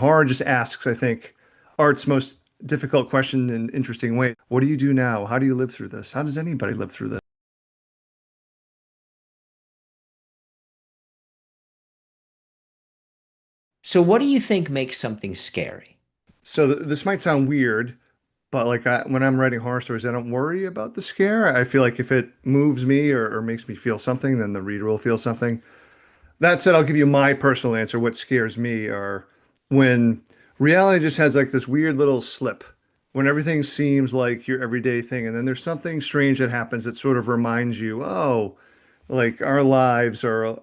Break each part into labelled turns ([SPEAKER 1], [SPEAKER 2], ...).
[SPEAKER 1] Horror just asks, I think, art's most difficult question in an interesting way. What do you do now? How do you live through this? How does anybody live through this?
[SPEAKER 2] So what do you think makes something scary?
[SPEAKER 1] So this might sound weird, but when I'm writing horror stories, I don't worry about the scare. I feel like if it moves me or makes me feel something, then the reader will feel something. That said, I'll give you my personal answer. What scares me are when reality just has like this weird little slip, when everything seems like your everyday thing, and then there's something strange that happens that sort of reminds you, oh, like our lives are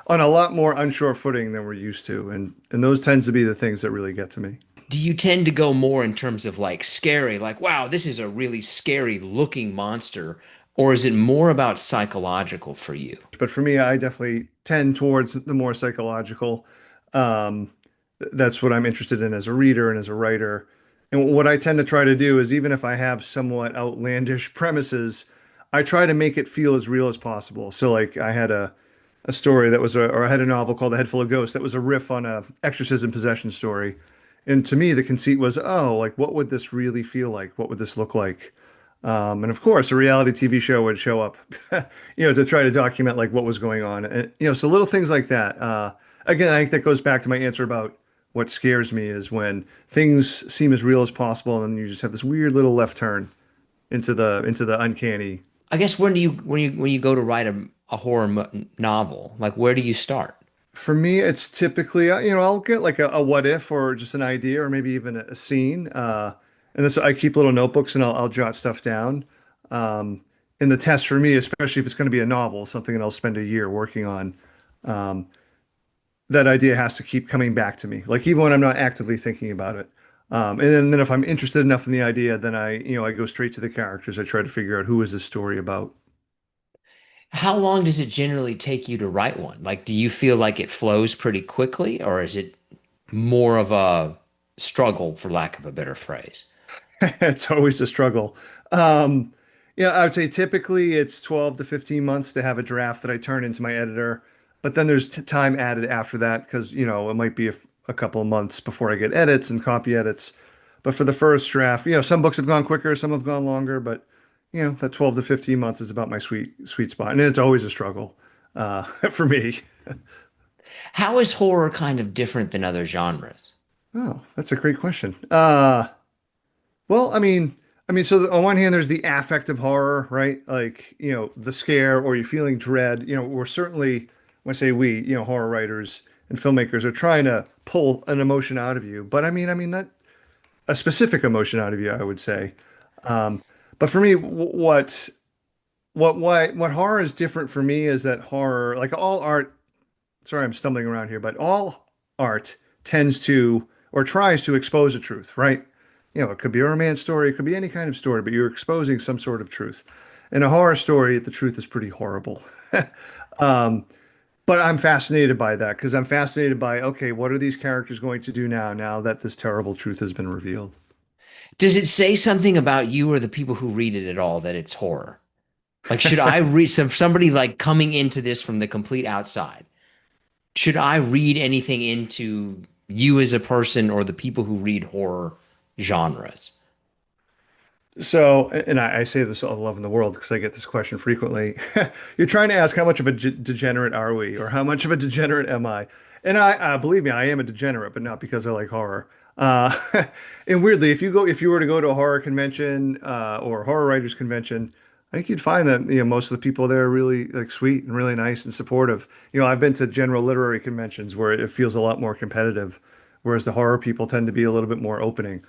[SPEAKER 1] on a lot more unsure footing than we're used to, and those tends to be the things that really get to me.
[SPEAKER 2] Do you tend to go more in terms of like scary, like, wow, this is a really scary looking monster, or is it more about psychological for you?
[SPEAKER 1] But for me, I definitely tend towards the more psychological. Um, that's what I'm interested in as a reader and as a writer. And what I tend to try to do is, even if I have somewhat outlandish premises, I try to make it feel as real as possible. So, like, I had a story that was or I had a novel called The Headful of Ghosts that was a riff on a exorcism possession story. And to me, the conceit was, oh, like, what would this really feel like? What would this look like? And of course, a reality TV show would show up, to try to document like what was going on. And, so little things like that. Again, I think that goes back to my answer about what scares me is when things seem as real as possible, and then you just have this weird little left turn into the uncanny.
[SPEAKER 2] I guess when you go to write a horror novel, like where do you start?
[SPEAKER 1] For me, it's typically, I'll get like a what if or just an idea or maybe even a scene. And this, I keep little notebooks and I'll jot stuff down. Um, and the test for me, especially if it's going to be a novel, something that I'll spend a year working on, um, that idea has to keep coming back to me. Like even when I'm not actively thinking about it. And then if I'm interested enough in the idea, then I go straight to the characters. I try to figure out who is this story about.
[SPEAKER 2] How long does it generally take you to write one? Like, do you feel like it flows pretty quickly, or is it more of a struggle, for lack of a better phrase?
[SPEAKER 1] It's always a struggle. Um, yeah, I would say typically it's 12 to 15 months to have a draft that I turn into my editor, but then there's time added after that because, it might be a couple of months before I get edits and copy edits. But for the first draft, some books have gone quicker, some have gone longer, but that 12 to 15 months is about my sweet spot. And it's always a struggle for me.
[SPEAKER 2] How is horror kind of different than other genres?
[SPEAKER 1] Oh, that's a great question. Well, so on one hand, there's the affective horror, right? Like, the scare or you feeling dread. We're certainly, when I say we, horror writers and filmmakers are trying to pull an emotion out of you. But I mean that a specific emotion out of you, I would say. Um, but for me, what horror is different for me is that horror, like all art, sorry, I'm stumbling around here, but all art tends to or tries to expose a truth, right? It could be a romance story, it could be any kind of story, but you're exposing some sort of truth. In a horror story, the truth is pretty horrible. Um, but I'm fascinated by that because I'm fascinated by, okay, what are these characters going to do now that this terrible truth has been revealed?
[SPEAKER 2] Does it say something about you or the people who read it at all that it's horror? Like, should I read somebody like coming into this from the complete outside? Should I read anything into you as a person or the people who read horror genres?
[SPEAKER 1] So, and I say this all the love in the world because I get this question frequently. You're trying to ask how much of a degenerate are we, or how much of a degenerate am I? And believe me, I am a degenerate, but not because I like horror. Uh, and weirdly, if you were to go to a horror convention, or a horror writers convention, I think you'd find that most of the people there are really like sweet and really nice and supportive. I've been to general literary conventions where it feels a lot more competitive, whereas the horror people tend to be a little bit more open.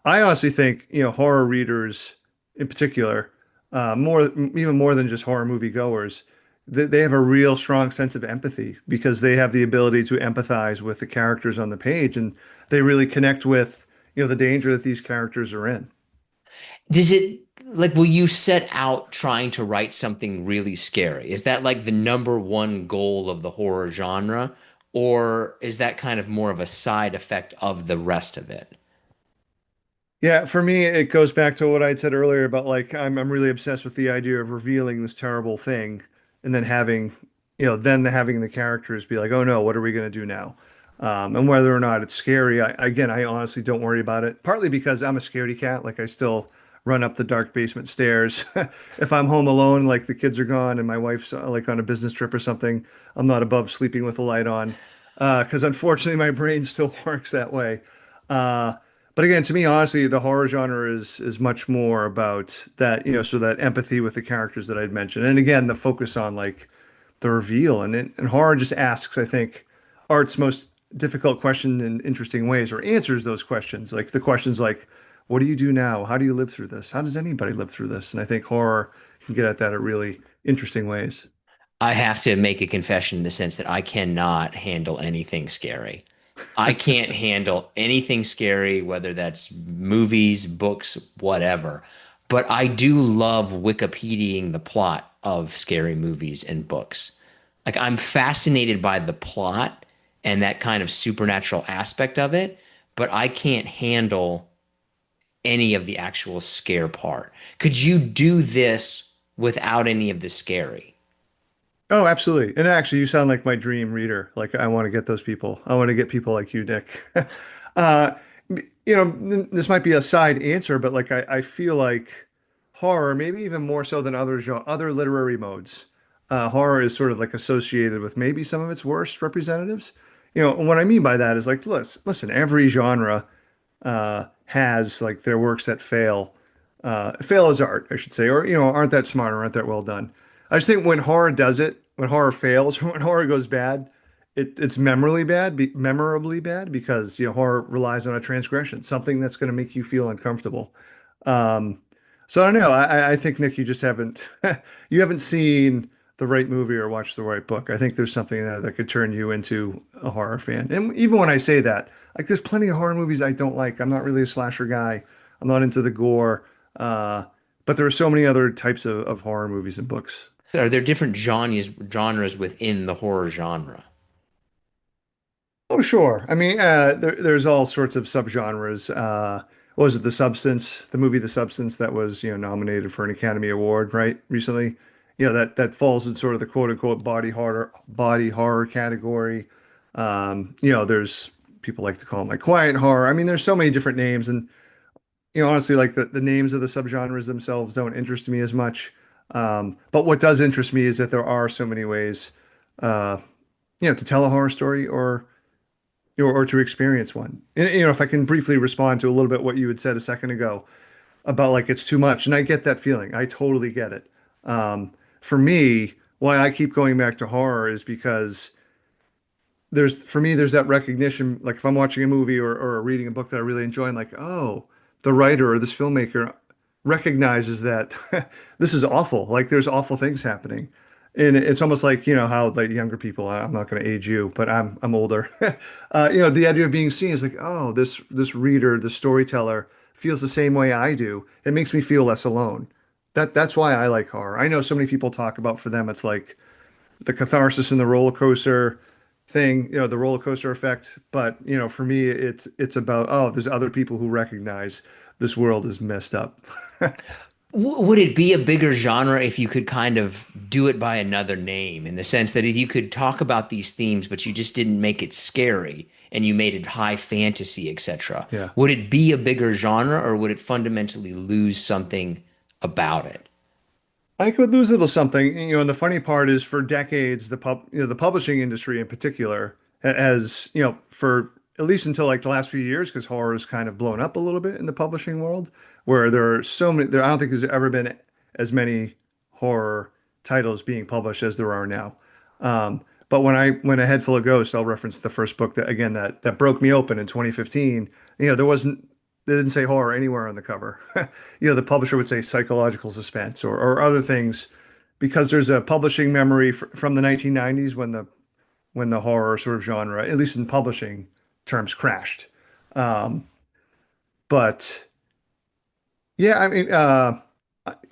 [SPEAKER 1] I honestly think, horror readers in particular, even more than just horror movie goers, they have a real strong sense of empathy because they have the ability to empathize with the characters on the page and they really connect with, the danger that these characters are in.
[SPEAKER 2] Does it like will you set out trying to write something really scary? Is that like the number one goal of the horror genre, or is that kind of more of a side effect of the rest of it?
[SPEAKER 1] Yeah, for me, it goes back to what I'd said earlier about like I'm really obsessed with the idea of revealing this terrible thing and then having the characters be like, oh no, what are we going to do now? And whether or not it's scary, I honestly don't worry about it. Partly because I'm a scaredy cat. Like I still run up the dark basement stairs. If I'm home alone, like the kids are gone and my wife's like on a business trip or something, I'm not above sleeping with the light on. Because unfortunately, my brain still works that way. Uh, but again, to me, honestly, the horror genre is much more about that, so that empathy with the characters that I'd mentioned. And again, the focus on like the reveal and horror just asks, I think, art's most difficult question in interesting ways or answers those questions. Like the questions like, what do you do now? How do you live through this? How does anybody live through this? And I think horror can get at that in really interesting ways.
[SPEAKER 2] I have to make a confession in the sense that I cannot handle anything scary. I can't handle anything scary, whether that's movies, books, whatever. But I do love Wikipediaing the plot of scary movies and books. Like I'm fascinated by the plot and that kind of supernatural aspect of it, but I can't handle any of the actual scare part. Could you do this without any of the scary?
[SPEAKER 1] Oh, absolutely. And actually, you sound like my dream reader. Like I want to get those people. I want to get people like you, Nick. Uh, this might be a side answer, but like I feel like horror, maybe even more so than other literary modes, horror is sort of like associated with maybe some of its worst representatives. What I mean by that is like, listen, every genre has like their works that fail as art, I should say, or aren't that smart or aren't that well done. I just think when horror does it, when horror fails, when horror goes bad, it's memorably bad because horror relies on a transgression, something that's going to make you feel uncomfortable. Um, so I don't know. I think Nick, you just haven't you haven't seen the right movie or watched the right book. I think there's something there that could turn you into a horror fan. And even when I say that, like there's plenty of horror movies I don't like. I'm not really a slasher guy. I'm not into the gore. Uh, but there are so many other types of horror movies and books.
[SPEAKER 2] Are there different genres within the horror genre?
[SPEAKER 1] Oh, sure. I mean, there's all sorts of subgenres. What was it, The Substance, the movie The Substance that was, nominated for an Academy Award, right, recently? That falls in sort of the quote unquote body horror category. There's people like to call them like quiet horror. I mean, there's so many different names, and honestly, like the names of the subgenres themselves don't interest me as much. But what does interest me is that there are so many ways, uh, to tell a horror story or to experience one. And, if I can briefly respond to a little bit what you had said a second ago about like it's too much, and I get that feeling. I totally get it. For me, why I keep going back to horror is because there's that recognition. Like if I'm watching a movie or reading a book that I really enjoy, I'm like, oh, the writer or this filmmaker recognizes that this is awful. Like there's awful things happening. And it's almost like, how like younger people, I'm not going to age you, but I'm older. The idea of being seen is like, oh, this reader, the storyteller feels the same way I do. It makes me feel less alone. That's why I like horror. I know so many people talk about for them it's like the catharsis and the roller coaster thing, the roller coaster effect. But, for me, it's about, oh, there's other people who recognize this world is messed up.
[SPEAKER 2] Would it be a bigger genre if you could kind of do it by another name in the sense that if you could talk about these themes, but you just didn't make it scary and you made it high fantasy, etc.?
[SPEAKER 1] Yeah.
[SPEAKER 2] Would it be a bigger genre or would it fundamentally lose something about it?
[SPEAKER 1] I could lose a little something, and the funny part is for decades, the publishing industry in particular has, for at least until like the last few years, because horror has kind of blown up a little bit in the publishing world, where there are so many, I don't think there's ever been as many horror titles being published as there are now. But when A Head Full of Ghosts, I'll reference the first book that broke me open in 2015. They didn't say horror anywhere on the cover. The publisher would say psychological suspense or other things because there's a publishing memory from the 1990s when the horror sort of genre, at least in publishing terms, crashed. Um, but yeah, I mean,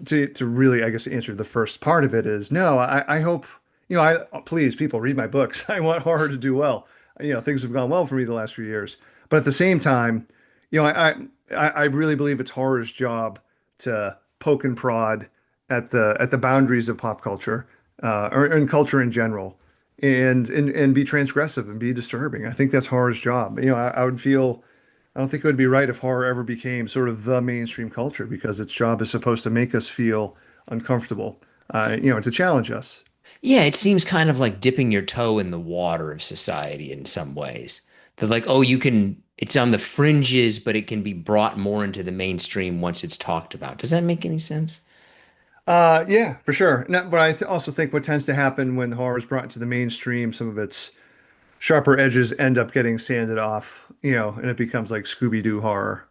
[SPEAKER 1] to really, I guess, answer the first part of it is no. I hope please people read my books. I want horror to do well. Things have gone well for me the last few years, but at the same time, I really believe it's horror's job to poke and prod at the boundaries of pop culture or in culture in general. and be transgressive and be disturbing. I think that's horror's job. I would feel I don't think it would be right if horror ever became sort of the mainstream culture because its job is supposed to make us feel uncomfortable, to challenge us.
[SPEAKER 2] Yeah, it seems kind of like dipping your toe in the water of society in some ways. That like, oh, it's on the fringes, but it can be brought more into the mainstream once it's talked about. Does that make any sense?
[SPEAKER 1] Yeah, for sure. No, but I also think what tends to happen when horror is brought into the mainstream, some of its sharper edges end up getting sanded off, and it becomes like Scooby-Doo horror,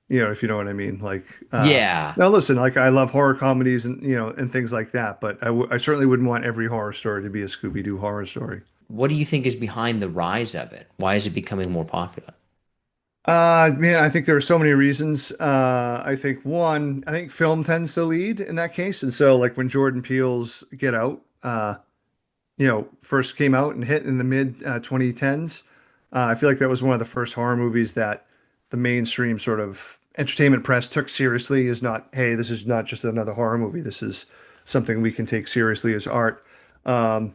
[SPEAKER 1] if you know what I mean. Like,
[SPEAKER 2] Yeah.
[SPEAKER 1] now listen, like I love horror comedies and things like that, but I certainly wouldn't want every horror story to be a Scooby-Doo horror story.
[SPEAKER 2] What do you think is behind the rise of it? Why is it becoming more popular?
[SPEAKER 1] Man, I think there are so many reasons. I think one, I think film tends to lead in that case, and so like when Jordan Peele's Get Out, first came out and hit in the mid 2010s. I feel like that was one of the first horror movies that the mainstream sort of entertainment press took seriously as not, hey, this is not just another horror movie. This is something we can take seriously as art. Um,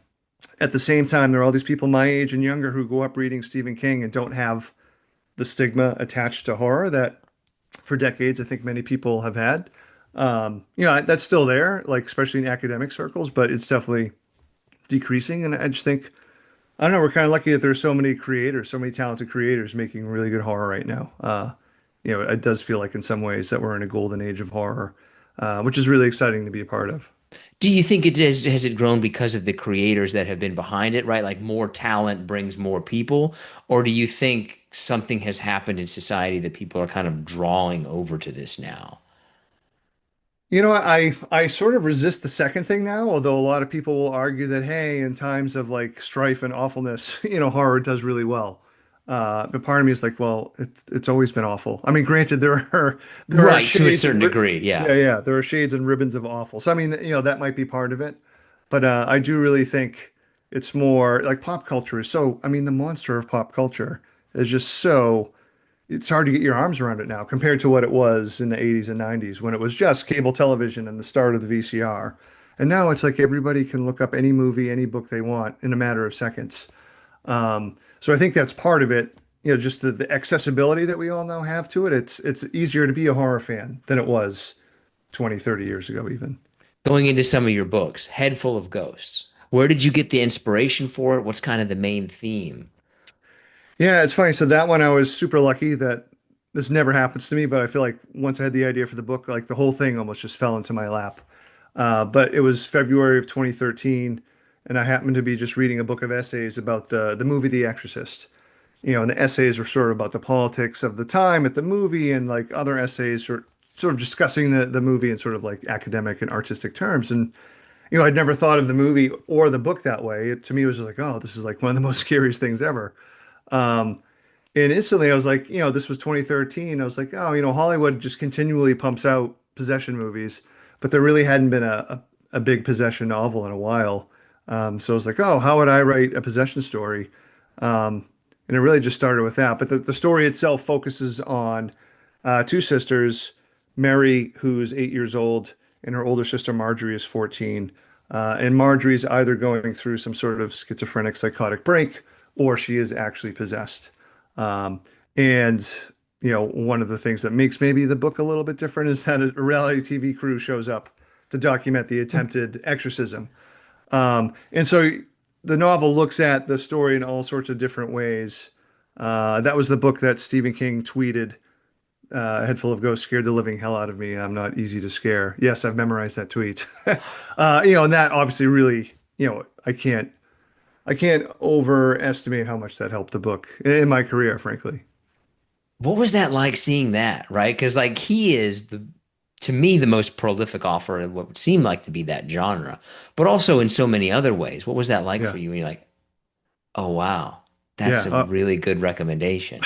[SPEAKER 1] at the same time, there are all these people my age and younger who go up reading Stephen King and don't have the stigma attached to horror that for decades I think many people have had. That's still there, like especially in academic circles, but it's definitely decreasing. And I just think I don't know. We're kind of lucky that there's so many creators, so many talented creators making really good horror right now. It does feel like in some ways that we're in a golden age of horror, which is really exciting to be a part of.
[SPEAKER 2] Do you think has it grown because of the creators that have been behind it, right? Like more talent brings more people, or do you think something has happened in society that people are kind of drawing over to this now?
[SPEAKER 1] I sort of resist the second thing now, although a lot of people will argue that, hey, in times of like strife and awfulness, horror does really well. But part of me is like, well, it's always been awful. I mean, granted, there are
[SPEAKER 2] Right, to a
[SPEAKER 1] shades
[SPEAKER 2] certain
[SPEAKER 1] and
[SPEAKER 2] degree, yeah.
[SPEAKER 1] yeah, there are shades and ribbons of awful. So I mean, that might be part of it. But I do really think it's more like pop culture is so, I mean, the monster of pop culture is just so it's hard to get your arms around it now compared to what it was in the 80s and 90s when it was just cable television and the start of the VCR. And now it's like everybody can look up any movie, any book they want in a matter of seconds. So I think that's part of it, just the accessibility that we all now have to it. It's easier to be a horror fan than it was 20, 30 years ago, even.
[SPEAKER 2] Going into some of your books, Headful of Ghosts. Where did you get the inspiration for it? What's kind of the main theme?
[SPEAKER 1] Yeah, it's funny. So that one, I was super lucky that this never happens to me, but I feel like once I had the idea for the book, like the whole thing almost just fell into my lap. But it was February of 2013, and I happened to be just reading a book of essays about the movie The Exorcist. And the essays were sort of about the politics of the time at the movie, and like other essays sort of discussing the movie in sort of like academic and artistic terms. And I'd never thought of the movie or the book that way. To me, it was like, oh, this is like one of the most scariest things ever. Um, and instantly I was like, this was 2013. I was like, oh, Hollywood just continually pumps out possession movies, but there really hadn't been a big possession novel in a while. So I was like, oh, how would I write a possession story? And it really just started with that. But the story itself focuses on two sisters, Mary, who's 8 years old, and her older sister, Marjorie, is 14. And Marjorie's either going through some sort of schizophrenic psychotic break or she is actually possessed. Um, and one of the things that makes maybe the book a little bit different is that a reality TV crew shows up to document the attempted exorcism. And so the novel looks at the story in all sorts of different ways. That was the book that Stephen King tweeted. Head full of ghosts scared the living hell out of me. I'm not easy to scare. Yes, I've memorized that tweet. And that obviously really, I can't overestimate how much that helped the book in my career, frankly.
[SPEAKER 2] What was that like seeing that, right? Because like he is to me, the most prolific author in what would seem like to be that genre, but also in so many other ways. What was that like
[SPEAKER 1] Yeah.
[SPEAKER 2] for you? And you're like, oh wow, that's
[SPEAKER 1] Yeah.
[SPEAKER 2] a really good recommendation.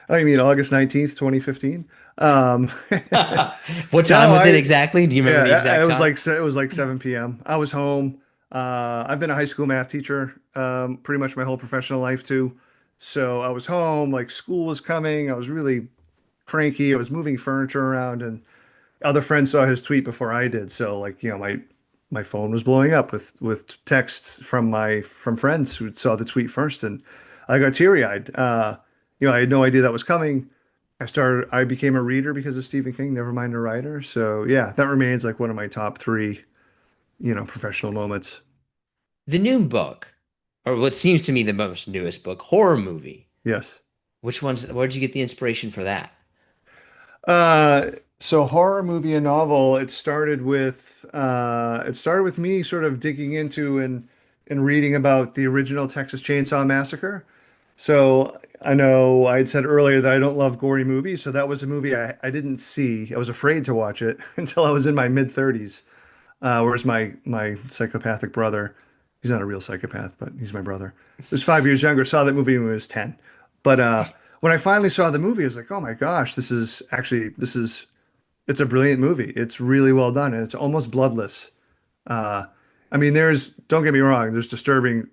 [SPEAKER 1] I mean, August 19th, 2015. Um,
[SPEAKER 2] What time
[SPEAKER 1] no,
[SPEAKER 2] was it exactly? Do you remember the
[SPEAKER 1] it
[SPEAKER 2] exact
[SPEAKER 1] was
[SPEAKER 2] time?
[SPEAKER 1] like it was like 7 p.m. I was home. I've been a high school math teacher pretty much my whole professional life too. So I was home, like school was coming. I was really cranky. I was moving furniture around, and other friends saw his tweet before I did. So like, my my phone was blowing up with texts from friends who saw the tweet first, and I got teary-eyed. I had no idea that was coming. I became a reader because of Stephen King, never mind a writer. So yeah, that remains like one of my top three, professional moments.
[SPEAKER 2] The new book, or what seems to me the most newest book, horror movie.
[SPEAKER 1] Yes.
[SPEAKER 2] Which ones, where'd you get the inspiration for that?
[SPEAKER 1] Uh, so horror movie and novel, it started with me sort of digging into and reading about the original Texas Chainsaw Massacre. So I know I had said earlier that I don't love gory movies, so that was a movie I didn't see. I was afraid to watch it until I was in my mid 30s. Whereas my psychopathic brother, he's not a real psychopath, but he's my brother, who's 5 years younger, saw that movie when he was 10. But when I finally saw the movie, I was like, oh my gosh, it's a brilliant movie. It's really well done, and it's almost bloodless. Uh, I mean, don't get me wrong, there's disturbing,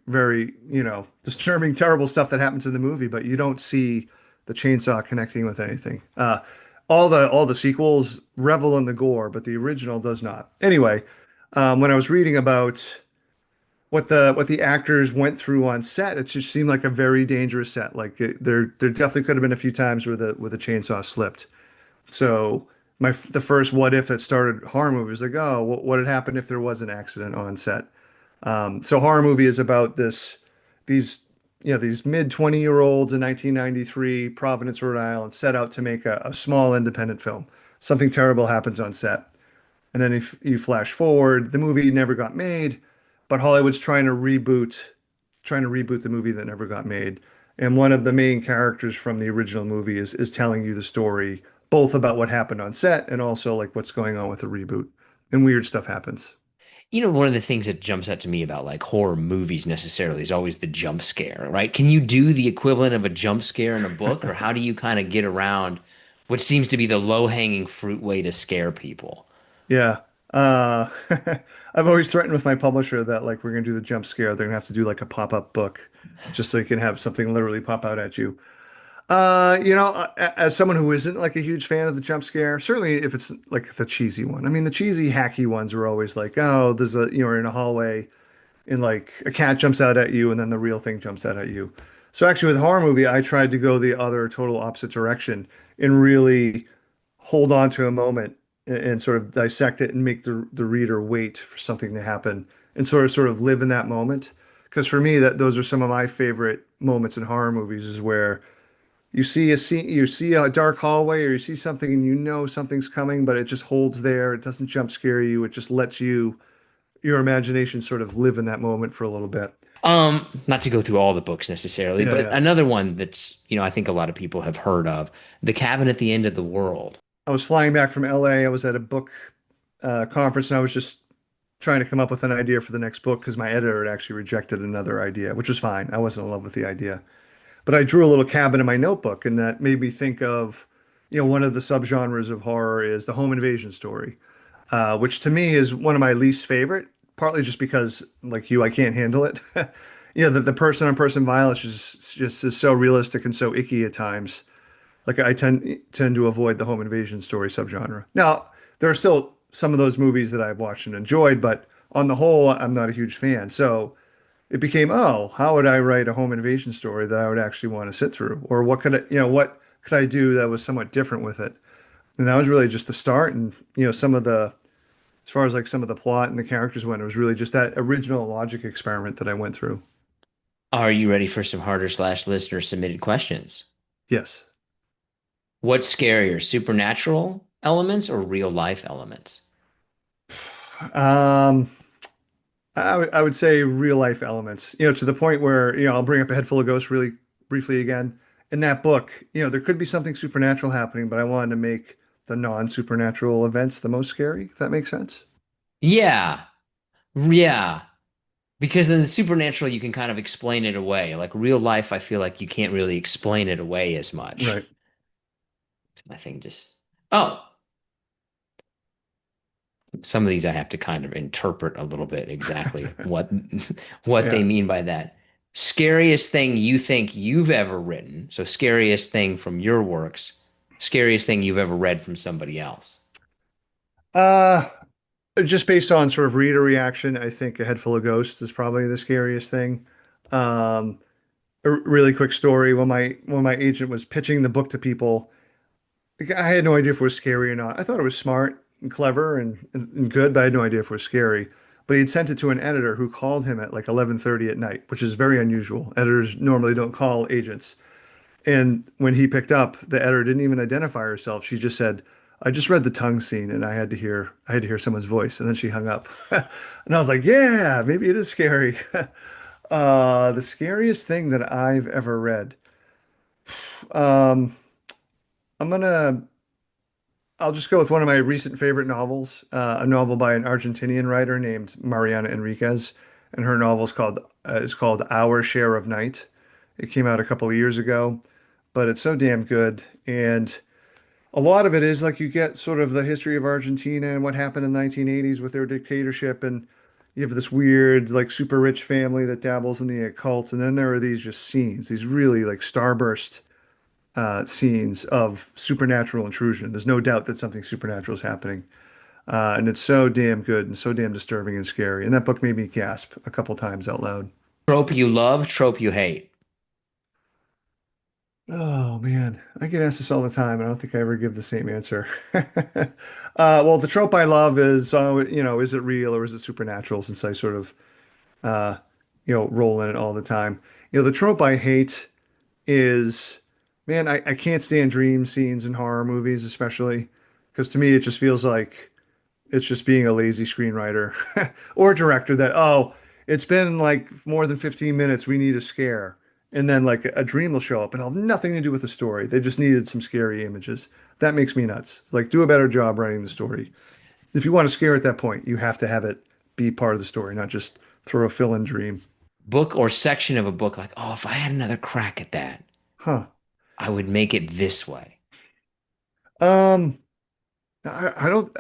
[SPEAKER 1] terrible stuff that happens in the movie, but you don't see the chainsaw connecting with anything. All the sequels revel in the gore, but the original does not. Anyway, when I was reading about what the actors went through on set, it just seemed like a very dangerous set. Like there definitely could have been a few times where the chainsaw slipped. So the first what if that started horror movie was like, oh, what had happened if there was an accident on set? So horror movie is about these these mid 20-year-olds in 1993, Providence, Rhode Island, set out to make a small independent film. Something terrible happens on set, and then if you flash forward, the movie never got made, but Hollywood's trying to reboot the movie that never got made. And one of the main characters from the original movie is telling you the story, both about what happened on set and also like what's going on with the reboot. And weird stuff happens.
[SPEAKER 2] One of the things that jumps out to me about like horror movies necessarily is always the jump scare, right? Can you do the equivalent of a jump scare in a book, or how do you kind of get around what seems to be the low-hanging fruit way to scare people?
[SPEAKER 1] Yeah. Uh, I've always threatened with my publisher that like we're gonna do the jump scare. They're gonna have to do like a pop-up book just so you can have something literally pop out at you. As someone who isn't like a huge fan of the jump scare, certainly if it's like the cheesy one. I mean, the cheesy, hacky ones are always like, oh, you're in a hallway and like a cat jumps out at you and then the real thing jumps out at you. So actually with horror movie, I tried to go the other total opposite direction and really hold on to a moment and sort of dissect it and make the reader wait for something to happen and sort of live in that moment. Because for me, that those are some of my favorite moments in horror movies is where you see a dark hallway or you see something and you know something's coming, but it just holds there. It doesn't jump scare you. It just lets your imagination sort of live in that moment for a little bit.
[SPEAKER 2] Not to go through all the books necessarily,
[SPEAKER 1] Yeah,
[SPEAKER 2] but
[SPEAKER 1] yeah.
[SPEAKER 2] another one that's, I think a lot of people have heard of, The Cabin at the End of the World.
[SPEAKER 1] I was flying back from LA. I was at a book conference and I was just trying to come up with an idea for the next book because my editor had actually rejected another idea, which was fine. I wasn't in love with the idea. But I drew a little cabin in my notebook, and that made me think of, one of the subgenres of horror is the home invasion story, which to me is one of my least favorite, partly just because, like you, I can't handle it. The person-on-person violence is so realistic and so icky at times. Like I tend to avoid the home invasion story subgenre. Now, there are still some of those movies that I've watched and enjoyed, but on the whole, I'm not a huge fan. So it became, oh, how would I write a home invasion story that I would actually want to sit through? Or what could I do that was somewhat different with it? And that was really just the start. And, as far as like some of the plot and the characters went, it was really just that original logic experiment that I went through.
[SPEAKER 2] Are you ready for some harder slash listener submitted questions?
[SPEAKER 1] Yes.
[SPEAKER 2] What's scarier, supernatural elements or real life elements?
[SPEAKER 1] Um, I would say real life elements, to the point where, I'll bring up a Head Full of Ghosts really briefly again. In that book, there could be something supernatural happening, but I wanted to make the non-supernatural events the most scary, if that makes sense.
[SPEAKER 2] Yeah, yeah. Because in the supernatural, you can kind of explain it away. Like real life, I feel like you can't really explain it away as much.
[SPEAKER 1] Right.
[SPEAKER 2] My thing just, oh, some of these I have to kind of interpret a little bit exactly what what they
[SPEAKER 1] Yeah.
[SPEAKER 2] mean by that. Scariest thing you think you've ever written. So scariest thing from your works, scariest thing you've ever read from somebody else.
[SPEAKER 1] Uh, just based on sort of reader reaction, I think A Head Full of Ghosts is probably the scariest thing. Um, a really quick story. When my agent was pitching the book to people, like, I had no idea if it was scary or not. I thought it was smart and clever and good, but I had no idea if it was scary. But he'd sent it to an editor who called him at like 11:30 at night, which is very unusual. Editors normally don't call agents. And when he picked up, the editor didn't even identify herself. She just said, "I just read the tongue scene and I had to hear someone's voice." And then she hung up. And I was like, "Yeah, maybe it is scary." The scariest thing that I've ever read. Um, I'm gonna I'll just go with one of my recent favorite novels, a novel by an Argentinian writer named Mariana Enriquez, and her novel is called Our Share of Night. It came out a couple of years ago, but it's so damn good. And a lot of it is like you get sort of the history of Argentina and what happened in the 1980s with their dictatorship, and you have this weird, like super rich family that dabbles in the occult, and then there are these just scenes, these really like starburst scenes of supernatural intrusion. There's no doubt that something supernatural is happening. And it's so damn good and so damn disturbing and scary. And that book made me gasp a couple times out loud.
[SPEAKER 2] Trope you love, trope you hate.
[SPEAKER 1] Oh man, I get asked this all the time, and I don't think I ever give the same answer. Well, the trope I love is, is it real or is it supernatural? Since I sort of, uh, roll in it all the time. The trope I hate is, man, I can't stand dream scenes in horror movies, especially because to me it just feels like it's just being a lazy screenwriter or director that, oh, it's been like more than 15 minutes, we need a scare. And then like a dream will show up and it'll have nothing to do with the story. They just needed some scary images. That makes me nuts. Like, do a better job writing the story. If you want to scare at that point, you have to have it be part of the story, not just throw a fill-in dream.
[SPEAKER 2] Book or section of a book, like, oh, if I had another crack at that,
[SPEAKER 1] Huh.
[SPEAKER 2] I would make it this way.
[SPEAKER 1] Um, I don't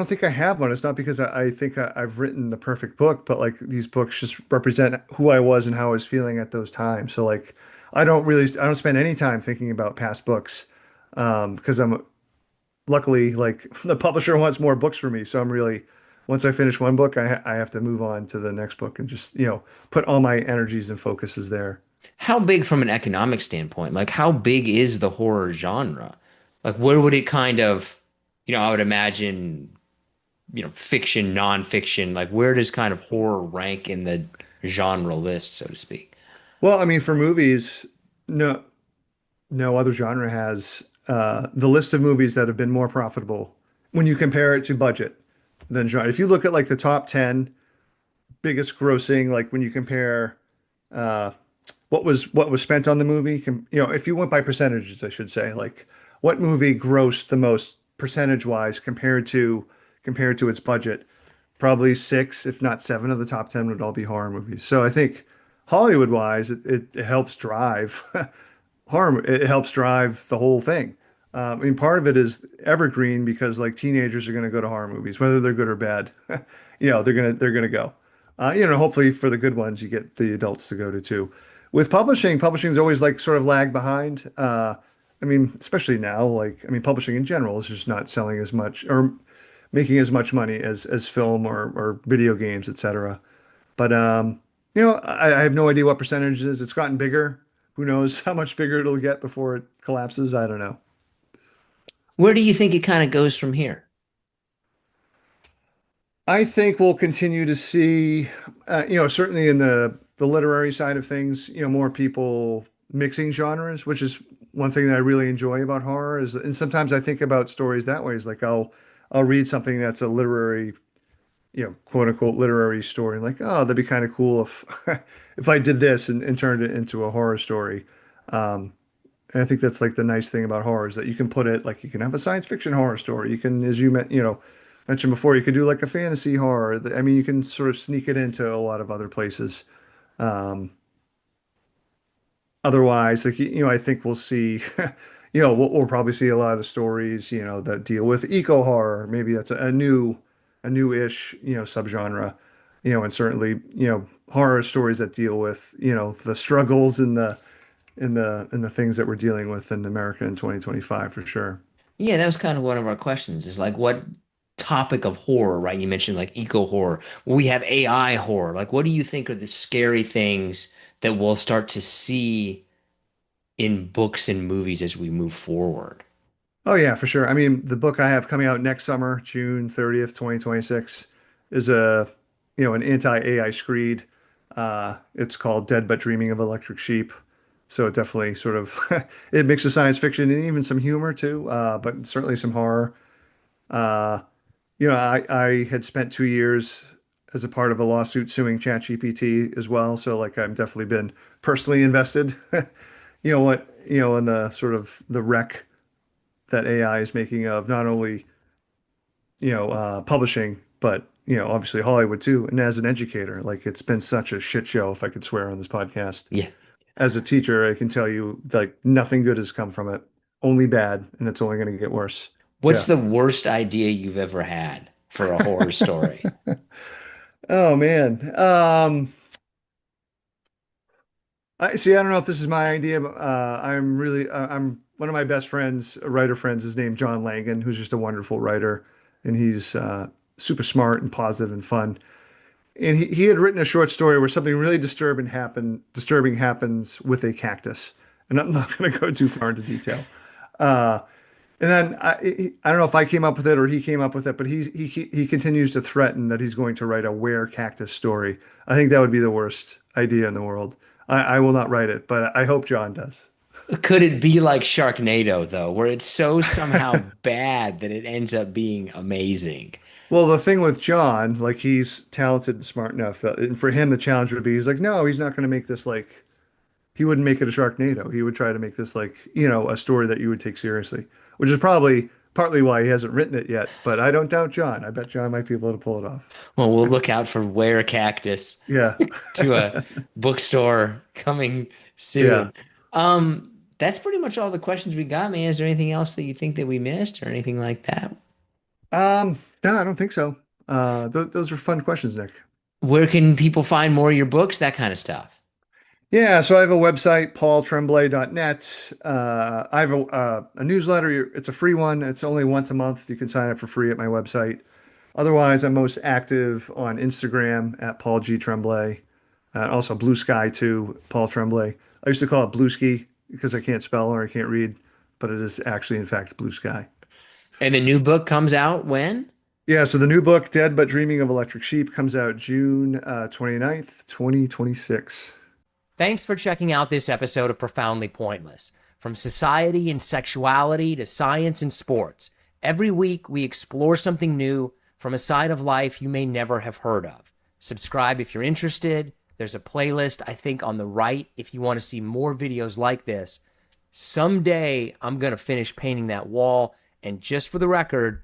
[SPEAKER 1] think I have one. It's not because I think I've written the perfect book, but like these books just represent who I was and how I was feeling at those times. So like, I don't spend any time thinking about past books, because I'm luckily like the publisher wants more books for me. So once I finish one book, I have to move on to the next book and just, put all my energies and focuses there.
[SPEAKER 2] How big from an economic standpoint? Like, how big is the horror genre? Like, where would it kind of, I would imagine, fiction, nonfiction, like, where does kind of horror rank in the genre list, so to speak?
[SPEAKER 1] Well, I mean, for movies, no, no other genre has the list of movies that have been more profitable when you compare it to budget than genre. If you look at like the top 10 biggest grossing, like when you compare uh, what was spent on the movie, if you went by percentages, I should say, like what movie grossed the most percentage wise compared to its budget, probably six, if not seven of the top 10 would all be horror movies. So I think Hollywood wise, it helps drive horror. It helps drive the whole thing. I mean, part of it is evergreen because like teenagers are going to go to horror movies, whether they're good or bad. They're gonna go. Hopefully for the good ones, you get the adults to go to too. With publishing is always like sort of lag behind. I mean, especially now, like I mean, publishing in general is just not selling as much or making as much money as film or video games, etc. But I have no idea what percentage it is. It's gotten bigger. Who knows how much bigger it'll get before it collapses? I don't know.
[SPEAKER 2] Where do you think it kind of goes from here?
[SPEAKER 1] I think we'll continue to see, certainly in the literary side of things, more people mixing genres, which is one thing that I really enjoy about horror is, and sometimes I think about stories that way is like I'll read something that's a literary, quote unquote literary story, like, oh, that'd be kind of cool if if I did this and turned it into a horror story. Um, And I think that's like the nice thing about horror is that you can put it like you can have a science fiction horror story. You can, as mentioned before, you could do like a fantasy horror. I mean, you can sort of sneak it into a lot of other places. Um, Otherwise, like I think we'll see, we'll probably see a lot of stories, that deal with eco horror. Maybe that's a new-ish, subgenre, and certainly, horror stories that deal with, the struggles and the things that we're dealing with in America in 2025 for sure.
[SPEAKER 2] Yeah, that was kind of one of our questions is like, what topic of horror, right? You mentioned like eco horror. Well, we have AI horror. Like, what do you think are the scary things that we'll start to see in books and movies as we move forward?
[SPEAKER 1] Oh yeah, for sure. I mean, the book I have coming out next summer, June 30th, 2026, is an anti-AI screed. It's called Dead But Dreaming of Electric Sheep. So it definitely sort of it mixes science fiction and even some humor too, but certainly some horror. Uh, I had spent 2 years as a part of a lawsuit suing ChatGPT as well. So like I've definitely been personally invested, in the sort of the wreck that AI is making of not only, publishing, but, obviously Hollywood too. And as an educator, like it's been such a shit show, if I could swear on this podcast.
[SPEAKER 2] Yeah.
[SPEAKER 1] As a teacher, I can tell you like nothing good has come from it, only bad, and it's only going to get worse.
[SPEAKER 2] What's
[SPEAKER 1] Yeah.
[SPEAKER 2] the worst idea you've ever had for a horror story?
[SPEAKER 1] Oh man. I see. I don't know if this is my idea, but I'm one of my best friends, writer friends, is named John Langan, who's just a wonderful writer, and he's super smart and positive and fun. And he had written a short story where something really disturbing happens with a cactus. And I'm not going to go too far into detail. Uh, and then I don't know if I came up with it or he came up with it, but he continues to threaten that he's going to write a were cactus story. I think that would be the worst idea in the world. I will not write it, but I hope John does.
[SPEAKER 2] Could it be like Sharknado, though, where it's so somehow bad that it ends up being amazing?
[SPEAKER 1] Well, the thing with John, like he's talented and smart enough, and for him the challenge would be, he's like, no, he's not going to make this like he wouldn't make it a Sharknado. He would try to make this like, a story that you would take seriously, which is probably partly why he hasn't written it yet. But I don't doubt John. I bet John might be able to pull it off.
[SPEAKER 2] Well, we'll look out for Were Cactus
[SPEAKER 1] Yeah.
[SPEAKER 2] to a bookstore coming
[SPEAKER 1] Yeah.
[SPEAKER 2] soon. That's pretty much all the questions we got, man. Is there anything else that you think that we missed or anything like that?
[SPEAKER 1] No, I don't think so. Those are fun questions, Nick.
[SPEAKER 2] Where can people find more of your books? That kind of stuff.
[SPEAKER 1] Yeah, so I have a website, paultremblay.net. I have a newsletter. It's a free one. It's only once a month. You can sign up for free at my website. Otherwise, I'm most active on Instagram at Paul G. Tremblay. Also Blue Sky too, Paul Tremblay. I used to call it Blue Ski because I can't spell or I can't read, but it is actually, in fact, Blue Sky.
[SPEAKER 2] And the new book comes out when?
[SPEAKER 1] Yeah, so the new book, Dead But Dreaming of Electric Sheep, comes out June 29th, 2026.
[SPEAKER 2] Thanks for checking out this episode of Profoundly Pointless. From society and sexuality to science and sports, every week we explore something new from a side of life you may never have heard of. Subscribe if you're interested. There's a playlist, I think, on the right if you want to see more videos like this. Someday I'm going to finish painting that wall. And just for the record,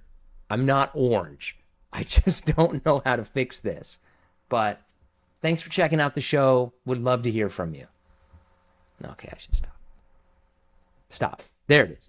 [SPEAKER 2] I'm not orange. I just don't know how to fix this. But thanks for checking out the show. Would love to hear from you. Okay, I should stop. Stop. There it is.